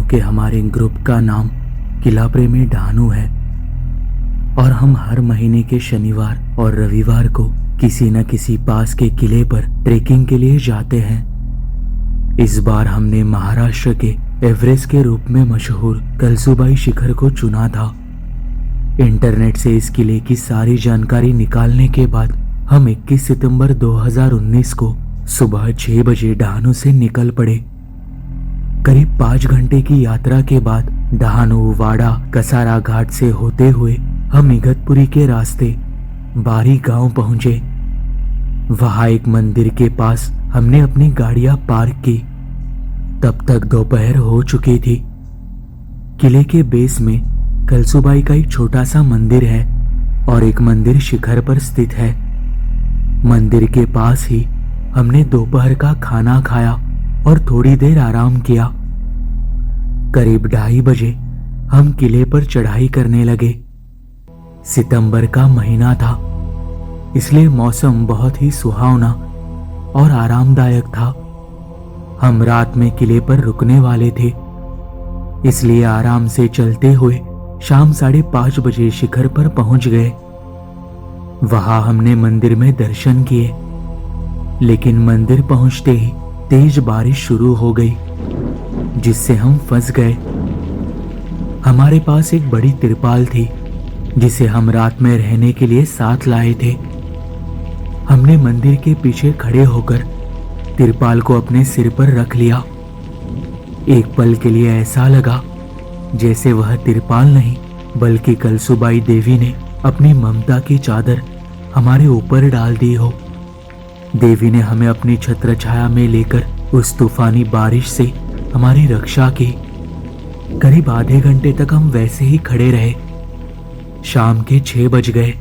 क्योंकि हमारे ग्रुप का नाम किला प्रेमी डानू है और हम हर महीने के शनिवार और रविवार को किसी न किसी पास के किले पर ट्रेकिंग के लिए जाते हैं। इस बार हमने महाराष्ट्र के एवरेस्ट के रूप में मशहूर कलसूबाई शिखर को चुना था। इंटरनेट से इस किले की सारी जानकारी निकालने के बाद हम 21 सितंबर 2019 को सुबह 6 बजे डानू से निकल पड़े। करीब 5 घंटे की यात्रा के बाद डानू, वाड़ा, कसारा घाट से होते हुए हम इगतपुरी के रास्ते बारी गांव पहुंचे। वहां एक मंदिर के पास हमने अपनी गाड़ियां पार्क की। तब तक दोपहर हो चुकी थी। किले के बेस में कलसूबाई का एक छोटा सा मंदिर है और एक मंदिर शिखर पर स्थित है। मंदिर के पास ही हमने दोपहर का खाना खाया और थोड़ी देर आराम किया। करीब 2:30 बजे हम किले पर चढ़ाई करने लगे। सितंबर का महीना था, इसलिए मौसम बहुत ही सुहावना और आरामदायक था। हम रात में किले पर रुकने वाले थे, इसलिए आराम से चलते हुए शाम 5:30 बजे शिखर पर पहुंच गए। वहां हमने मंदिर में दर्शन किए, लेकिन मंदिर पहुंचते ही तेज बारिश शुरू हो गई, जिससे हम फंस गए। हमारे पास एक बड़ी तिरपाल थी, जिसे हम रात में रहने के लिए साथ लाए थे। हमने मंदिर के पीछे खड़े होकर तिरपाल को अपने सिर पर रख लिया। एक पल के लिए ऐसा लगा जैसे वह तिरपाल नहीं, बल्कि कलसूबाई देवी ने अपनी ममता की चादर हमारे ऊपर डाल दी हो। देवी ने हमें अपनी छत्र छाया में लेकर उस तूफानी बारिश से हमारी रक्षा की। करीब आधे घंटे तक हम वैसे ही खड़े रहे। शाम के 6 बज गए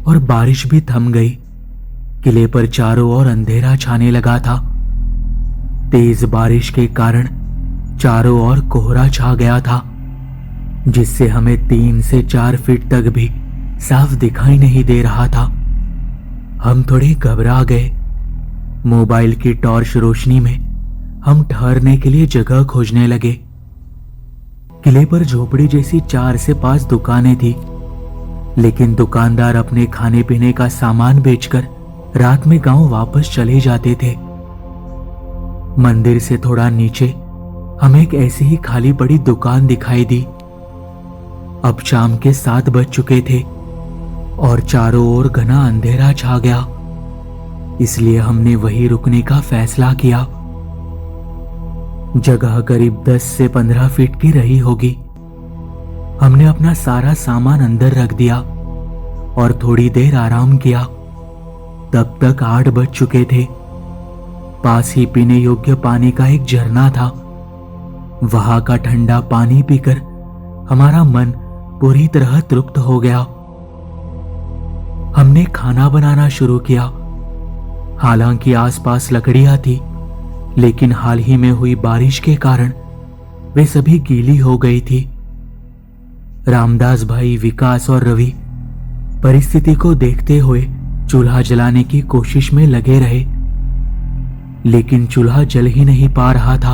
और बारिश भी थम गई। किले पर चारों ओर अंधेरा छाने लगा था। तेज बारिश के कारण चारों ओर कोहरा छा गया था, जिससे हमें 3 से 4 फीट तक भी साफ दिखाई नहीं दे रहा था। हम थोड़े घबरा गए। मोबाइल की टॉर्च रोशनी में हम ठहरने के लिए जगह खोजने लगे। किले पर झोपड़ी जैसी 4 से 5 दुकानें थी, लेकिन दुकानदार अपने खाने पीने का सामान बेचकर रात में गांव वापस चले जाते थे। मंदिर से थोड़ा नीचे हमें एक ऐसी ही खाली पड़ी दुकान दिखाई दी। अब शाम के 7 बज चुके थे और चारों ओर घना अंधेरा छा गया, इसलिए हमने वहीं रुकने का फैसला किया। जगह करीब 10 से 15 फीट की रही होगी। हमने अपना सारा सामान अंदर रख दिया और थोड़ी देर आराम किया। तब तक 8 बज चुके थे। पास ही पीने योग्य पानी का एक झरना था। वहां का ठंडा पानी पीकर हमारा मन पूरी तरह तृप्त हो गया। हमने खाना बनाना शुरू किया। हालांकि आसपास लकड़ियां थी, लेकिन हाल ही में हुई बारिश के कारण वे सभी गीली हो गई थी। रामदास भाई, विकास और रवि परिस्थिति को देखते हुए चूल्हा जलाने की कोशिश में लगे रहे, लेकिन चूल्हा जल ही नहीं पा रहा था।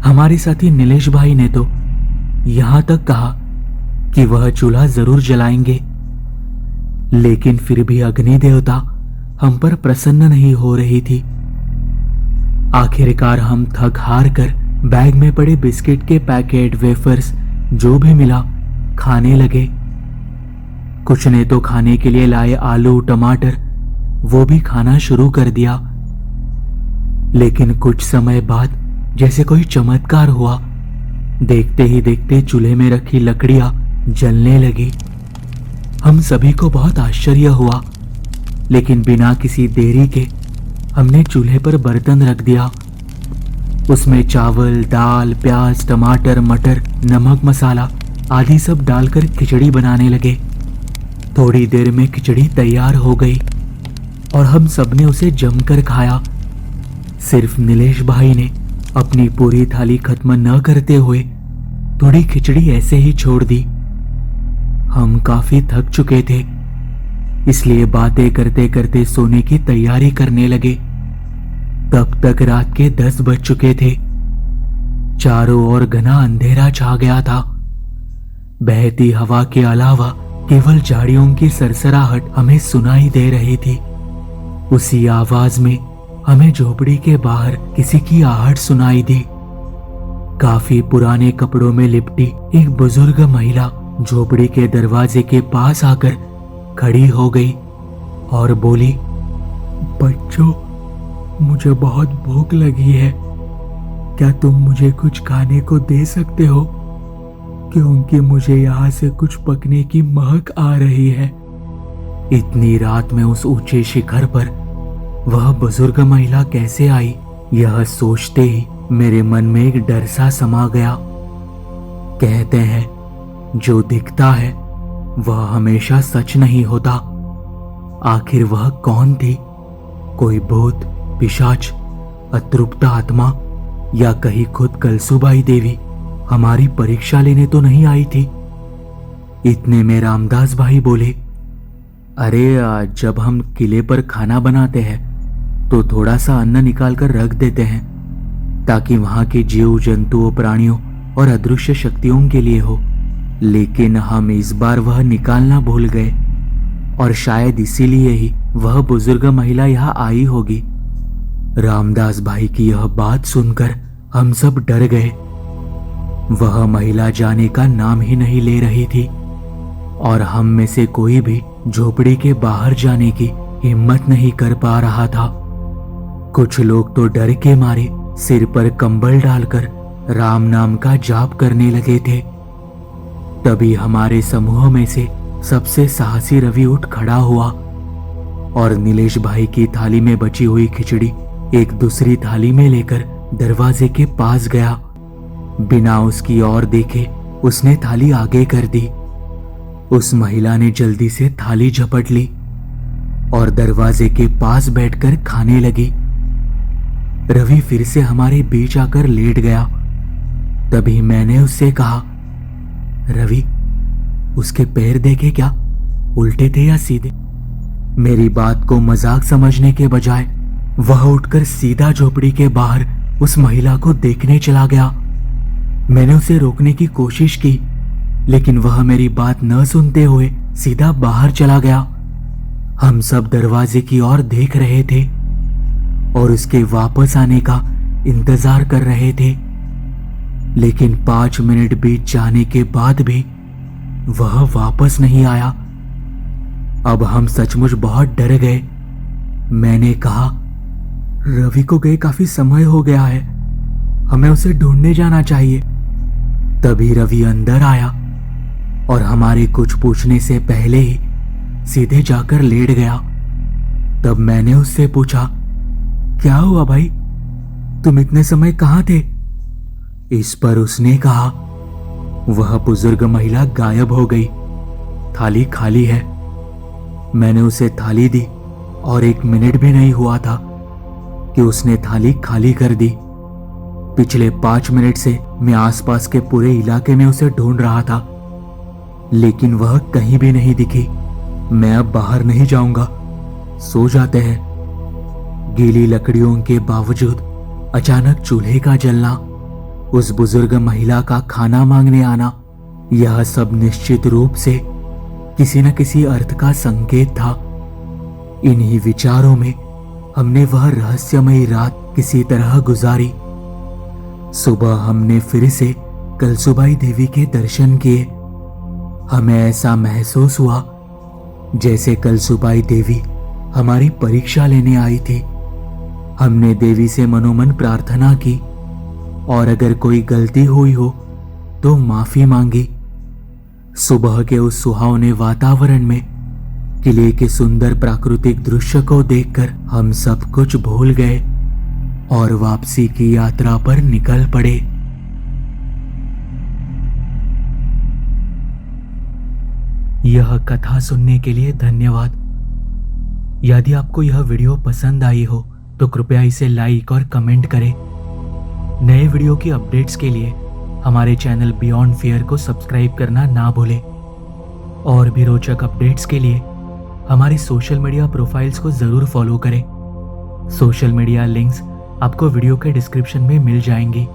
हमारे साथी नीलेश भाई ने तो यहां तक कहा कि वह चूल्हा जरूर जलाएंगे, लेकिन फिर भी अग्नि देवता हम पर प्रसन्न नहीं हो रही थी। आखिरकार हम थक हार कर बैग में पड़े बिस्किट के पैकेट, वेफर्स जो भी मिला खाने लगे। कुछ ने तो खाने के लिए लाए आलू, टमाटर, वो भी खाना शुरू कर दिया। लेकिन कुछ समय बाद जैसे कोई चमत्कार हुआ। देखते ही देखते चूल्हे में रखी लकड़ियां जलने लगी। हम सभी को बहुत आश्चर्य हुआ, लेकिन बिना किसी देरी के हमने चूल्हे पर बर्तन रख दिया। उसमें चावल, दाल, प्याज, टमाटर, मटर, नमक, मसाला आदि सब डालकर खिचड़ी बनाने लगे। थोड़ी देर में खिचड़ी तैयार हो गई और हम सबने उसे जमकर खाया। सिर्फ नीलेश भाई ने अपनी पूरी थाली खत्म न करते हुए थोड़ी खिचड़ी ऐसे ही छोड़ दी। हम काफी थक चुके थे, इसलिए बातें करते करते सोने की तैयारी करने लगे। तब तक रात के 10 बज चुके थे। चारों ओर घना अंधेरा छा गया था। बहती हवा के अलावा केवल झाड़ियों की सरसराहट हमें सुनाई दे रही थी। उसी आवाज में हमें झोपड़ी के बाहर किसी की आहट सुनाई दी। काफी पुराने कपड़ों में लिपटी एक बुजुर्ग महिला झोपड़ी के दरवाजे के पास आकर खड़ी हो गई और बोली, बच्चों, मुझे बहुत भूख लगी है। क्या तुम मुझे कुछ खाने को दे सकते हो? क्योंकि मुझे यहाँ से कुछ पकने की महक आ रही है। इतनी रात में उस ऊंचे शिखर पर वह बुजुर्ग महिला कैसे आई, यह सोचते ही मेरे मन में एक डर सा समा गया। कहते हैं जो दिखता है वह हमेशा सच नहीं होता। आखिर वह कौन थी? कोई भूत, पिशाच, अतृप्त आत्मा या कहीं खुद कलसुबाई देवी हमारी परीक्षा लेने तो नहीं आई थी? इतने में रामदास भाई बोले, अरे जब हम किले पर खाना बनाते हैं तो थोड़ा सा अन्न निकाल कर रख देते हैं ताकि वहां के जीव जंतुओं, प्राणियों और अदृश्य शक्तियों के लिए हो। लेकिन हम इस बार वह निकालना भूल गए और शायद इसीलिए ही वह बुजुर्ग महिला यहाँ आई होगी। रामदास भाई की यह बात सुनकर हम सब डर गए। वह महिला जाने का नाम ही नहीं ले रही थी और हम में से कोई भी झोपड़ी के बाहर जाने की हिम्मत नहीं कर पा रहा था। कुछ लोग तो डर के मारे सिर पर कंबल डालकर राम नाम का जाप करने लगे थे। तभी हमारे समूह में से सबसे साहसी रवि उठ खड़ा हुआ और नीलेश भाई की थाली में बची हुई खिचड़ी एक दूसरी थाली में लेकर दरवाजे के पास गया। बिना उसकी ओर देखे उसने थाली आगे कर दी। उस महिला ने जल्दी से थाली झपट ली और दरवाजे के पास बैठकर खाने लगी। रवि फिर से हमारे बीच आकर लेट गया। तभी मैंने उससे कहा, रवि, उसके पैर देखे क्या? उल्टे थे या सीधे? मेरी बात को मजाक समझने के बजाय वह उठकर सीधा झोपड़ी के बाहर उस महिला को देखने चला गया। मैंने उसे रोकने की कोशिश की, लेकिन वह मेरी बात न सुनते हुए सीधा बाहर चला गया। हम सब दरवाजे की ओर देख रहे थे और उसके वापस आने का इंतजार कर रहे थे, लेकिन 5 मिनट बीत जाने के बाद भी वह वापस नहीं आया। अब हम सचमुच बहुत डर गए। मैंने कहा, रवि को गए काफी समय हो गया है, हमें उसे ढूंढने जाना चाहिए। तभी रवि अंदर आया और हमारे कुछ पूछने से पहले ही सीधे जाकर लेट गया। तब मैंने उससे पूछा, क्या हुआ भाई, तुम इतने समय कहाँ थे? इस पर उसने कहा, वह बुजुर्ग महिला गायब हो गई, थाली खाली है। मैंने उसे थाली दी और 1 मिनट भी नहीं हुआ था कि उसने थाली खाली कर दी। पिछले 5 मिनट से मैं आसपास के पूरे इलाके में उसे ढूंढ रहा था, लेकिन वह कहीं भी नहीं दिखी। मैं अब बाहर नहीं जाऊंगा, सो जाते हैं। गीली लकड़ियों के बावजूद अचानक चूल्हे का जलना, उस बुजुर्ग महिला का खाना मांगने आना, यह सब निश्चित रूप से किसी न किसी अर्थ का संकेत था। इन्हीं विचारों में हमने वह रहस्यमयी रात किसी तरह गुजारी। सुबह हमने फिर से कलसुबाई देवी के दर्शन किए। हमें ऐसा महसूस हुआ जैसे कलसुबाई देवी हमारी परीक्षा लेने आई थी। हमने देवी से मनोमन प्रार्थना की और अगर कोई गलती हुई हो तो माफी मांगी। सुबह के उस सुहावने वातावरण में किले के सुंदर प्राकृतिक दृश्य को देखकर हम सब कुछ भूल गए और वापसी की यात्रा पर निकल पड़े। यह कथा सुनने के लिए धन्यवाद। यदि आपको यह वीडियो पसंद आई हो तो कृपया इसे लाइक और कमेंट करें। नए वीडियो की अपडेट्स के लिए हमारे चैनल बियॉन्ड फियर को सब्सक्राइब करना ना भूलें। और भी रोचक अपडेट्स के लिए हमारी सोशल मीडिया प्रोफाइल्स को जरूर फॉलो करें। सोशल मीडिया लिंक्स आपको वीडियो के डिस्क्रिप्शन में मिल जाएंगी।